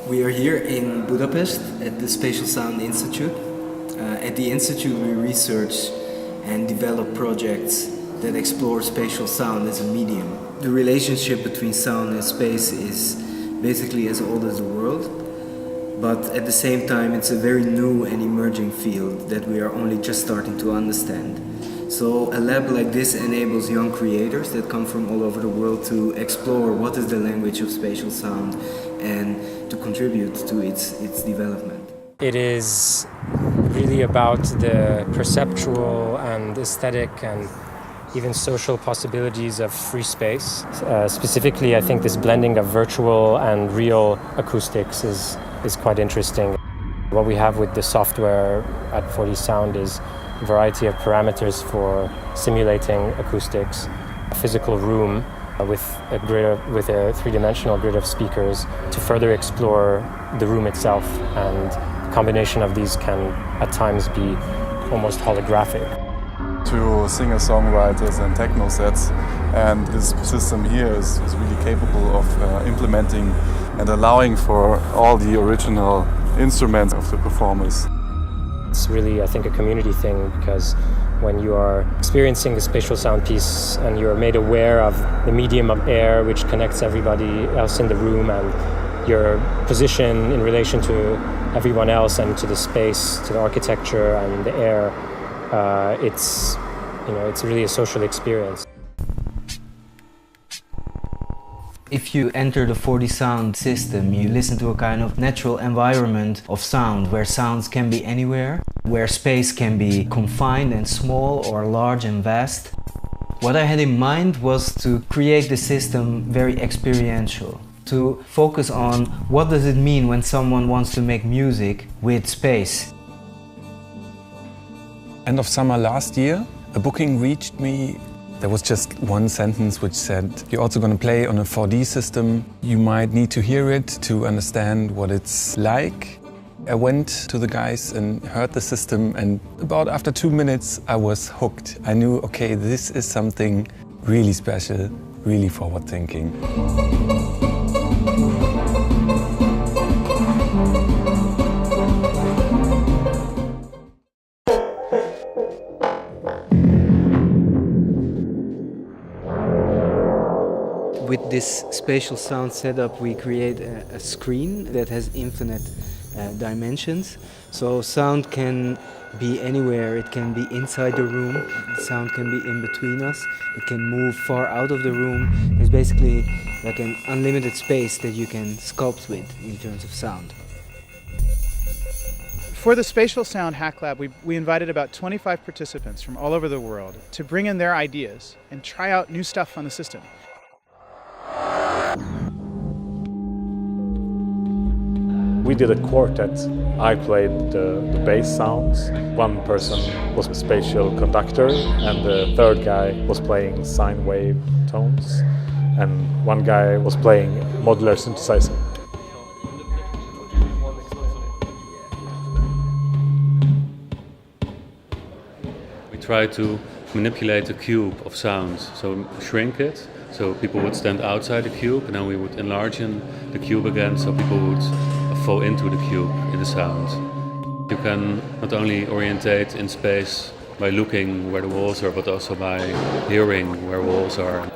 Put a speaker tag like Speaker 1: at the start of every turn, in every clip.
Speaker 1: We are here in Budapest at the Spatial Sound Institute. At the Institute we research and develop projects that explore spatial sound as a medium. The relationship between sound and space is basically as old as the world, but at the same time it's a very new and emerging field that we are only just starting to understand. So a lab like this enables young creators that come from all over the world to explore what is the language of spatial sound and to contribute to its development.
Speaker 2: It is really about the perceptual and aesthetic and even social possibilities of free space. Specifically, I think this blending of virtual and real acoustics is quite interesting. What we have with the software at 4D Sound is a variety of parameters for simulating acoustics, a physical room with a three-dimensional grid of speakers to further explore the room itself, and the combination of these can at times be almost holographic.
Speaker 3: To singer-songwriters and techno sets, and this system here is really capable of implementing and allowing for all the original instruments of the performers.
Speaker 2: It's really, I think, a community thing, because when you are experiencing the spatial sound piece and you're made aware of the medium of air which connects everybody else in the room and your position in relation to everyone else and to the space, to the architecture and the air, it's really a social experience.
Speaker 1: If you enter the 4D Sound system, you listen to a kind of natural environment of sound, where sounds can be anywhere, where space can be confined and small or large and vast. What I had in mind was to create the system very experiential, to focus on what does it mean when someone wants to make music with space.
Speaker 4: End of summer last year, a booking reached me. There was just one sentence which said, "You're also going to play on a 4D system. You might need to hear it to understand what it's like." I went to the guys and heard the system, and about after 2 minutes I was hooked. I knew, okay, this is something really special, really forward-thinking.
Speaker 1: With this spatial sound setup, we create a screen that has infinite dimensions. So sound can be anywhere. It can be inside the room. The sound can be in between us. It can move far out of the room. It's basically like an unlimited space that you can sculpt with in terms of sound.
Speaker 5: For the Spatial Sound Hack Lab, we invited about 25 participants from all over the world to bring in their ideas and try out new stuff on the system.
Speaker 6: We did a quartet. I played the bass sounds. One person was a spatial conductor, and the third guy was playing sine wave tones, and one guy was playing modular synthesizer.
Speaker 7: We try to manipulate a cube of sounds, so shrink it, so people would stand outside the cube, and then we would enlarge the cube again, so people would fall into the cube in the sound. You can not only orientate in space by looking where the walls are, but also by hearing where walls are.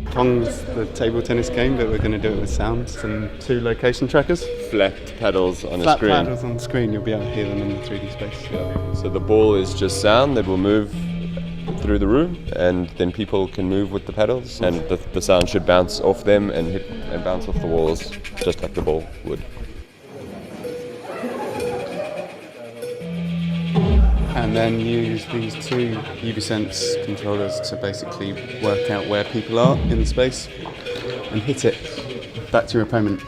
Speaker 8: Pong's the table tennis game, but we're going to do it with sounds and 2 location trackers.
Speaker 9: Flat pedals on a
Speaker 8: Flat
Speaker 9: screen.
Speaker 8: paddles on the screen, you'll be able to hear them in the 3D space.
Speaker 9: Yeah. So the ball is just sound that will move through the room, and then people can move with the pedals, and the sound should bounce off them and hit and bounce off the walls, just like the ball would.
Speaker 8: And then use these 2 UbiSense controllers to basically work out where people are in the space and hit it back to your opponent.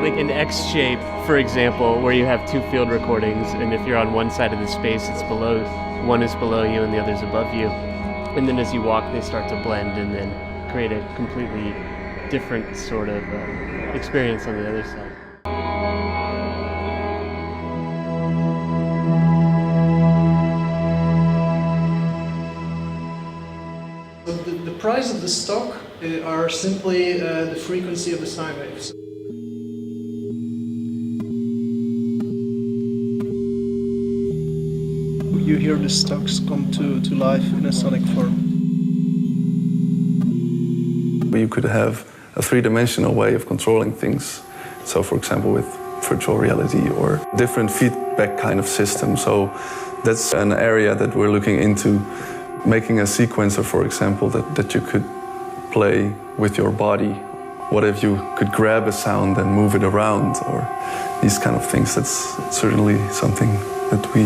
Speaker 10: Like an X shape, for example, where you have 2 field recordings, and if you're on one side of the space, it's below, one is below you and the other's above you. And then as you walk, they start to blend and then create a completely different sort of experience on the other side.
Speaker 11: price of the stock are simply the frequency of the sine waves. You hear the stocks come to life in a sonic form.
Speaker 12: You could have a three-dimensional way of controlling things. So, for example, with virtual reality or different feedback kind of system. So that's an area that we're looking into, making a sequencer, for example, that you could play with your body. What if you could grab a sound and move it around, or these kind of things? That's certainly something that we